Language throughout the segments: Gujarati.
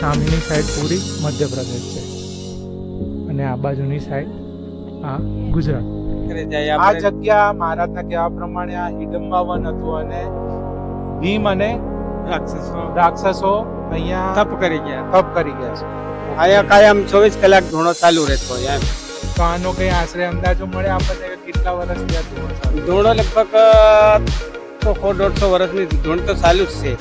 સામેની સાઈડ પૂરી મધ્યપ્રદેશ છે અને આ બાજુની સાઈડ આ ગુજરાત. આ જગ્યા મહારાજના કહેવા પ્રમાણે આ હિડમ્બા વન હતું અને ભીમ અને રાક્ષસો અહીંયા તપ કરી ગયા છે. અહીંયા કાયમ 24 કલાક ધૂણો ચાલુ રહેતો એમ. તો આનો કઈ આશરે અંદાજો મળે આપણને કેટલા વર્ષ થયા ધૂણો લગભગ તો 100-150 વર્ષની ધૂણ તો ચાલુ જ છે.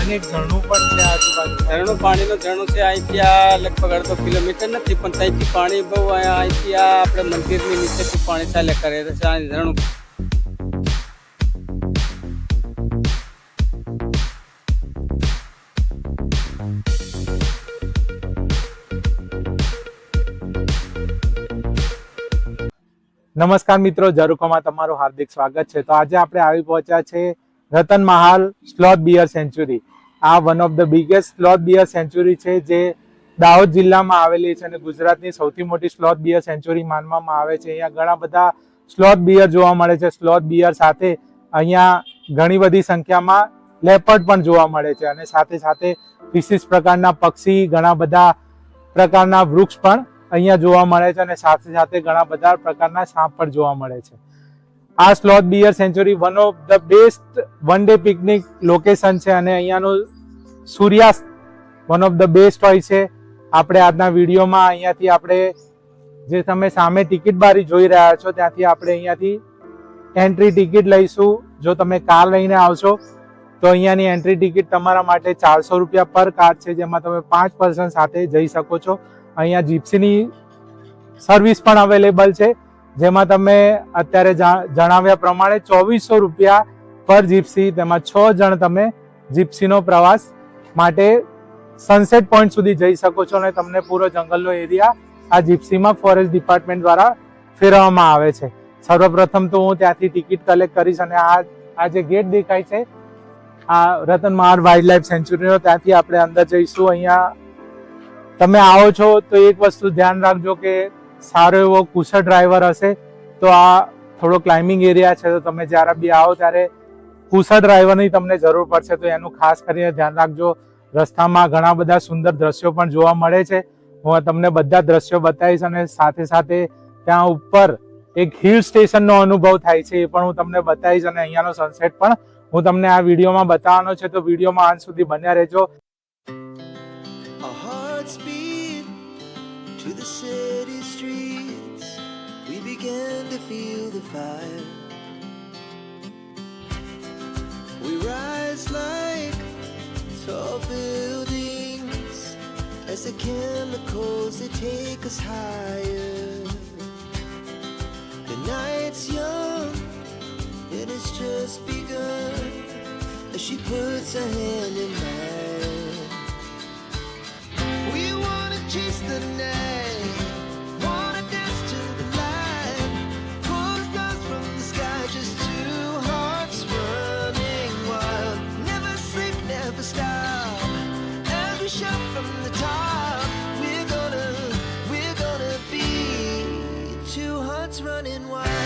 અને એક ઝરણું પણ છે આજુબાજુ. પાણીનું ઝરણું છે. અહીંથી આ લગભગ 1.5 કિલોમીટર નથી પણ ત્યાંથી પાણી બહુ અહીંથી આ આપણે મંદિરની નીચેથી પાણી ચાલે કરે છે આ ઝરણું. નમસ્કાર મિત્રો, ઝરૂખામાં તમારું હાર્દિક સ્વાગત છે. તો આજે આપણે આવી પહોંચ્યા છે રતનમહાલ સ્લોથ બિયર સેન્ચુરી. આ one of the biggest sloth bear sanctuary છે જે દાહોદ જિલ્લામાં આવેલી છે અને ગુજરાતની સૌથી મોટી સ્લોથ બિયર સેન્ચુરી માનવામાં આવે છે. અહીંયા ઘણા બધા સ્લોથ બિયર જોવા મળે છે. સ્લોથ બિયર સાથે અહીંયા ઘણી બધી સંખ્યામાં લેપર્ડ પણ જોવા મળે છે અને સાથે સાથે વિશિષ્ટ પ્રકારના પક્ષી, ઘણા બધા પ્રકારના વૃક્ષ પણ અહીંયા જોવા મળે છે અને સાથે સાથે ઘણા બધા પ્રકારના સાપ પણ જોવા મળે છે. આ sloth bear sanctuary one of the best one day picnic location છે અને અહીંયાનું સૂર્યાસ્ત વન ઓફ ધ બેસ્ટ હોય છે. આપણે આજના વિડીયોમાં અહીંયાથી આપણે જે તમે સામે ટિકિટ બારી જોઈ રહ્યા છો ત્યાંથી આપણે અહીંયાથી એન્ટ્રી ટિકિટ લઈશું. જો તમે કાર લઈને આવશો તો અહીંયાની એન્ટ્રી ટિકિટ તમારા માટે 400 રૂપિયા પર કાર છે, જેમાં તમે 5 પર્સન સાથે જઈ શકો છો. અહીંયા જીપ્સીની સર્વિસ પણ અવેલેબલ છે, જેમાં તમે અત્યારે જણાવ્યા પ્રમાણે 2400 રૂપિયા પર જીપ્સી, તેમાં 6 જણ તમે જીપ્સીનો પ્રવાસ માટે સનસેટ પોઈન્ટ સુધી જઈ શકો છો અને તમને પૂરો જંગલનો એરિયા આ જીપ્સીમાં ફોરેસ્ટ ડિપાર્ટમેન્ટ દ્વારા ફેરવવામાં આવે છે. સર્વપ્રથમ તો હું ત્યાંથી ટિકિટ કલેક્ટ કરીશ અને આ જે ગેટ દેખાય છે આ રતનમહાલ વાઇલ્ડ લાઈફ સેન્ચુરીનો, ત્યાંથી આપણે અંદર જઈશું. અહીંયા તમે આવો છો તો એક વસ્તુ ધ્યાન રાખજો કે સારો એવો કુશળ ડ્રાઈવર હશે. તો આ થોડો ક્લાઇમ્બિંગ એરિયા છે, તો તમે જ્યારે બી આવો ત્યારે કુશળ ડ્રાઈવરની તમને જરૂર પડશે, તો એનું ખાસ કરીને ધ્યાન રાખજો. રસ્તામાં ઘણા બધા સુંદર દ્રશ્યો પણ જોવા મળે છે. હું તમને બધા દ્રશ્યો બતાવીશ અને સાથે સાથે ત્યાં ઉપર એક હિલ સ્ટેશનનો અનુભવ થાય છે એ પણ હું તમને બતાવીશ અને અહીંયાનો સનસેટ પણ હું તમને આ વિડીયોમાં બતાવવાનો છે. તો વિડીયોમાં અંત સુધી બન્યા રહેજો. To the city streets, we began to feel the fire. We rise like tall buildings as the chemicals they take us higher. The night's young and it's just begun as she puts her hand in mine. We wanna chase the night, wanna dance to the light, pull the stars from the sky, just two hearts running wild. Never sleep, never stop, as we shout from the top. We're gonna be two hearts running wild.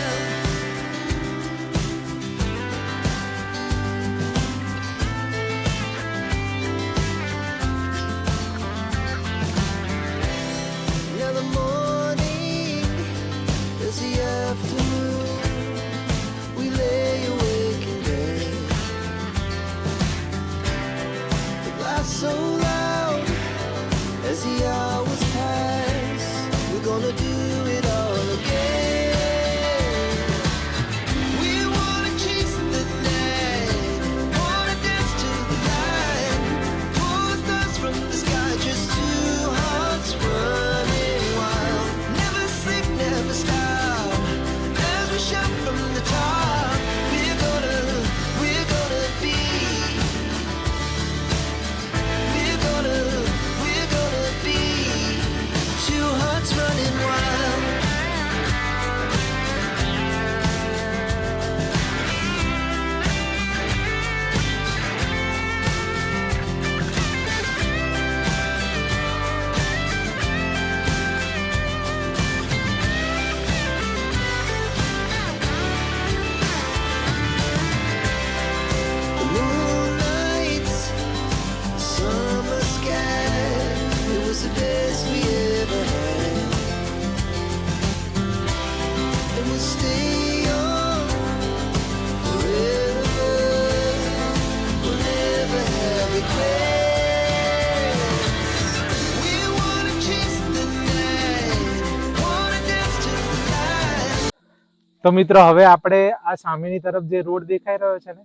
તો મિત્રો હવે આપણે આ સામેની તરફ જે રોડ દેખાઈ રહ્યો છે ને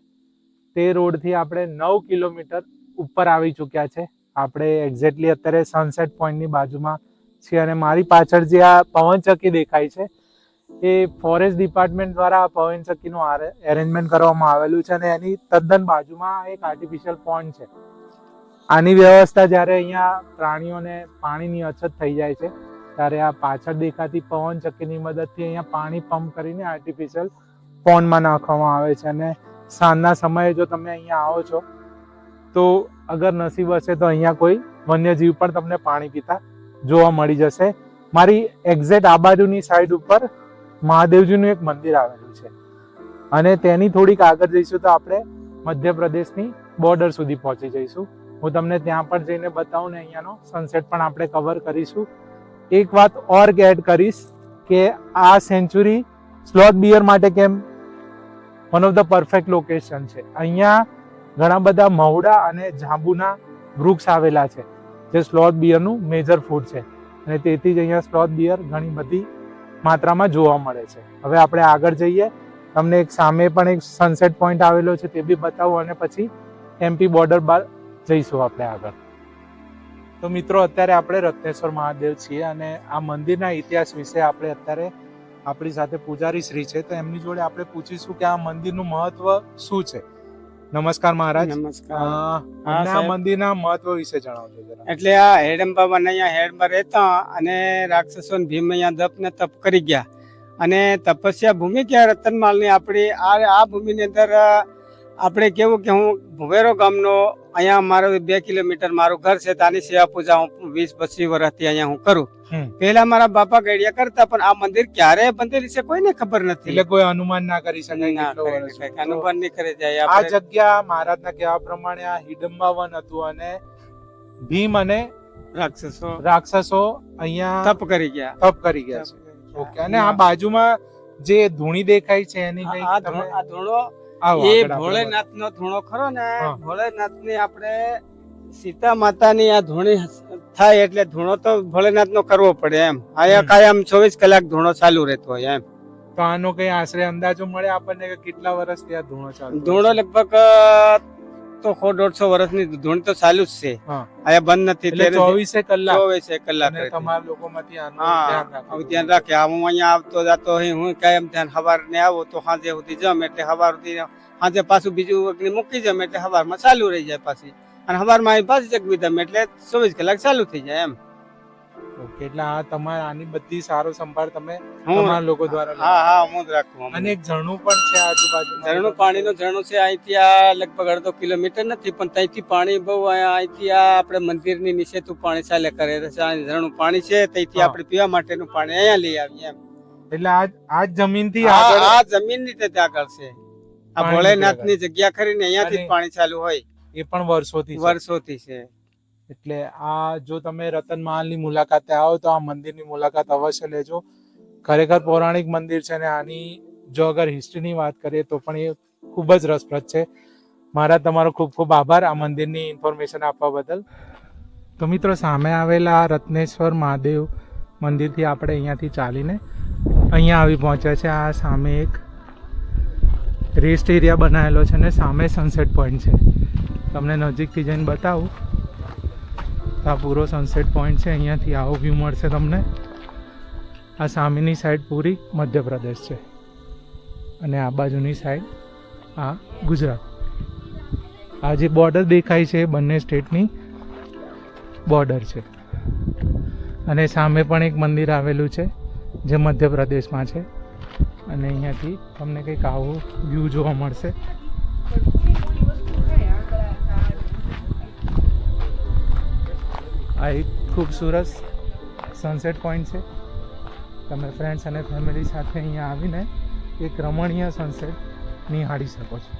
તે રોડથી આપણે 9 કિલોમીટર ઉપર આવી ચૂક્યા છે. આપણે એક્ઝેક્ટલી અત્યારે સનસેટ પોઈન્ટની બાજુમાં છીએ અને મારી પાછળ જે આ પવનચક્કી દેખાય છે એ ફોરેસ્ટ ડિપાર્ટમેન્ટ દ્વારા આ પવનચક્કીનું એરેન્જમેન્ટ કરવામાં આવેલું છે અને એની તદ્દન બાજુમાં એક આર્ટિફિશિયલ પોન્ડ છે. આની વ્યવસ્થા જ્યારે અહીંયા પ્રાણીઓને પાણીની અછત થઈ જાય છે ત્યારે આ પાછળ દેખાતી પવનચક્કીની મદદથી અહીંયા પાણી પંપ કરીને આર્ટિફિશિયલ પોન્ડમાં નાખવામાં આવે છે. અને સાંજના સમયે જો તમે અહીંયા આવો છો તો અગર નસીબ હશે તો અહીંયા કોઈ વન્યજીવ પણ તમને પાણી પીતા જોવા મળી જશે. મારી એક્ઝેક્ટ આ બાજુની સાઈડ ઉપર મહાદેવજીનું એક મંદિર આવેલું છે અને તેની થોડીક આગળ જઈશું તો આપણે મધ્યપ્રદેશની બોર્ડર સુધી પહોંચી જઈશું. હું તમને ત્યાં પણ જઈને બતાવું ને અહીંયાનો સનસેટ પણ આપણે કવર કરીશું. એક વાત ઓર એડ કરીશ કે આ સેન્ચુરી સ્લોથ બિયર માટે કેમ one of the perfect location છે. અહીંયા ઘણા બધા મહુડા અને જાંબુના વૃક્ષ આવેલા છે જે સ્લોથ બિયરનું મેજર ફૂડ છે અને તેથી જ અહીંયા સ્લોથ બિયર ઘણી બધી માત્રામાં જોવા મળે છે. હવે આપણે આગળ જઈએ, તમને એક સામે પણ એક સનસેટ પોઈન્ટ આવેલો છે તે બી બતાવું અને પછી એમપી બોર્ડર બાર જઈશું આપણે આગળ. તો મિત્રો અત્યારે આપણે રત્નેશ્વર મહાદેવ છીએ અને આ મંદિરના ઇતિહાસ વિશે આપણે અત્યારે આપણી સાથે પૂજારી શ્રી છે તો એમની જોડે આપણે પૂછીશું કે આ મંદિરનું મહત્વ શું છે. નમસ્કાર મહારાજ. નમસ્કાર. અમને આ મંદિરના મહત્વ વિશે જણાવજો જરા. એટલે આ હેડમ્બા અહીંયા હેડમાં રહેતા અને રાક્ષસો ભીમ અહીંયા દપ ને તપ કરી ગયા અને તપસ્યા ભૂમિ ક્યાં રતનમાલની આપણી આ ભૂમિની અંદર આપણે કેવું કે હું ભુવેરો ગામનો અહીંયા મારો 2 કિલોમીટર મારું ઘર છે. ત્યાંની સેવા પૂજા હું 20-25 વર્ષથી અહીંયા હું કરું. પહેલા મારા બાપા ગડિયા કરતા પણ આ મંદિર ક્યારે બંધેલી છે કોઈને ખબર નથી. એટલે કોઈ અનુમાન ના કરી શકાય કેટલો વર્ષ. અનુમાન નહીં કરી જાય. આ જગ્યા મહારાજના કહેવા પ્રમાણે આ હિડમ્બા વન હતું અને ભીમ અને રાક્ષસો અહીંયા તપ કરી ગયા છે. ઓકે. અને આ બાજુમાં જે ધૂણી દેખાય છે એની કઈ આ ધૂણો એ ભોળેનાથ નો ધૂણો ખરો ને, ભોળેનાથ ની આપણે સીતા માતાની આ ધૂણી થાય એટલે ધૂણો તો ભોળેનાથ નો કરવો પડે એમ. આયા કાયમ 24 કલાક ધૂણો ચાલુ રહેતો હોય એમ. તો આનો કઈ આશરે અંદાજો મળે આપણને કે કેટલા વર્ષથી આ ધૂણો ચાલુ? ધૂણો લગભગ તો 100-150 વર્ષની ધૂણ તો ચાલુ જ છે. આયા બંધ નથી. 24 કલાક તમારા લોકોમાંથી આનું ધ્યાન રાખે. હું અહીંયા આવતો જાતો હું કાયમ ધ્યાન સવાર ને આવો તો સાંજે સુધી જમ એટલે સવાર સુધી સાંજે પાછું બીજું અગ્નિ મૂકી જમ એટલે સવારમાં ચાલુ રહી જાય પાછી અને સવારમાં અહીં પાછી જગવી દમ એટલે 24 કલાક ચાલુ થઈ જાય એમ. ઓકે. એટલે આ તમારે આની બધી સારો સંભાળ તમે તમારા લોકો દ્વારા હું જ રાખું. અને એક ઝરણું પણ છે આજુબાજુ. ઝરણું પાણીનું ઝરણું છે. અહીંથી આ લગભગ 1.5 કિલોમીટર નથી પણ ત્યાંથી પાણી બહુ અહીંથી આ આપણે મંદિરની નીચેથી પાણી ચાલે કરે છે. ઝરણું પાણી છે ત્યાંથી આપણે પીવા માટેનું પાણી અહીંયા લઈ આવીએ એમ. એટલે આ જમીનથી આ જમીનની રીતે આગળ છે. આ ભોળેનાથની જગ્યા ખરીને અહીંયાથી જ પાણી ચાલુ હોય. એ પણ વર્ષોથી છે. એટલે આ જો તમે રતનમહાલની મુલાકાતે આવો તો આ મંદિરની મુલાકાત અવશ્ય લેજો. ખરેખર પૌરાણિક મંદિર છે ને આની જો અગર હિસ્ટ્રીની વાત કરીએ તો પણ એ ખૂબ જ રસપ્રદ છે. મારા તમારો ખૂબ ખૂબ આભાર આ મંદિરની ઇન્ફોર્મેશન આપવા બદલ. તો મિત્રો સામે આવેલા રત્નેશ્વર મહાદેવ મંદિરથી આપણે અહીંયાથી ચાલીને અહીંયા આવી પહોંચ્યા છે. આ સામે એક રેસ્ટ એરિયા બનાવેલો છે ને સામે સનસેટ પોઈન્ટ છે. તમને નજીકથી જઈને બતાવું. આ પૂરો સનસેટ પોઈન્ટ છે. અહીંયાથી આવો વ્યૂ મળશે તમને. આ સામેની સાઈડ પૂરી મધ્યપ્રદેશ છે અને આ બાજુની સાઈડ આ ગુજરાત. આ જે બોર્ડર દેખાય છે એ બંને સ્ટેટની બોર્ડર છે અને સામે પણ એક મંદિર આવેલું છે જે મધ્યપ્રદેશમાં છે અને અહીંયાથી તમને કંઈક આવું વ્યૂ જોવા મળશે. આ એક ખૂબસૂરત સનસેટ પોઈન્ટ છે. તમે ફ્રેન્ડ્સ અને ફેમિલી સાથે અહીંયા આવીને એક રમણીય સનસેટ નિહાળી શકો છો.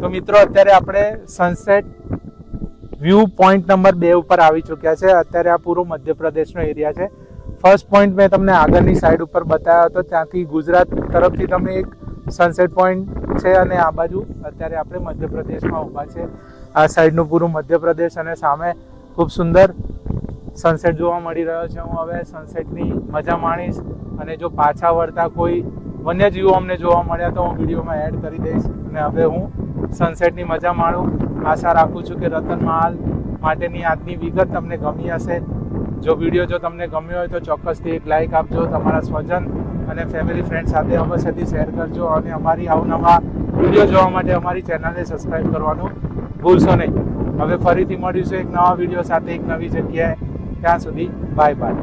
તો મિત્રો અત્યારે આપણે સનસેટ વ્યૂ પોઈન્ટ નંબર 2 ઉપર આવી ચૂક્યા છે. અત્યારે આ પૂરો મધ્યપ્રદેશનો એરિયા છે. ફર્સ્ટ પોઈન્ટ મેં તમને આગળની સાઈડ ઉપર બતાવ્યો હતો, ત્યાંથી ગુજરાત તરફથી તમે એક સનસેટ પોઈન્ટ છે અને આ બાજુ અત્યારે આપણે મધ્યપ્રદેશમાં ઊભા છે. આ સાઈડનું પૂરું મધ્યપ્રદેશ અને સામે ખૂબ સુંદર સનસેટ જોવા મળી રહ્યો છે. હું હવે સનસેટની મજા માણીશ અને જો પાછા વળતા કોઈ વન્યજીવો અમને જોવા મળ્યા તો હું વિડીયોમાં એડ કરી દઈશ. અને હવે હું સનસેટની મજા માણું. આશા રાખું છું કે રતનમહાલ માટેની આજની વિગત તમને ગમી હશે. જો વિડીયો તમને ગમ્યો હોય તો ચોક્કસથી એક લાઇક આપજો. તમારા સ્વજન અને ફેમિલી ફ્રેન્ડ સાથે અવશ્યથી શેર કરજો અને અમારી અવનવા વિડીયો જોવા માટે અમારી ચેનલને સબસ્ક્રાઈબ કરવાનું ભૂલશો નહીં. હવે ફરીથી મળીશું એક નવા વિડીયો સાથે એક નવી જગ્યાએ. ત્યાં સુધી બાય બાય.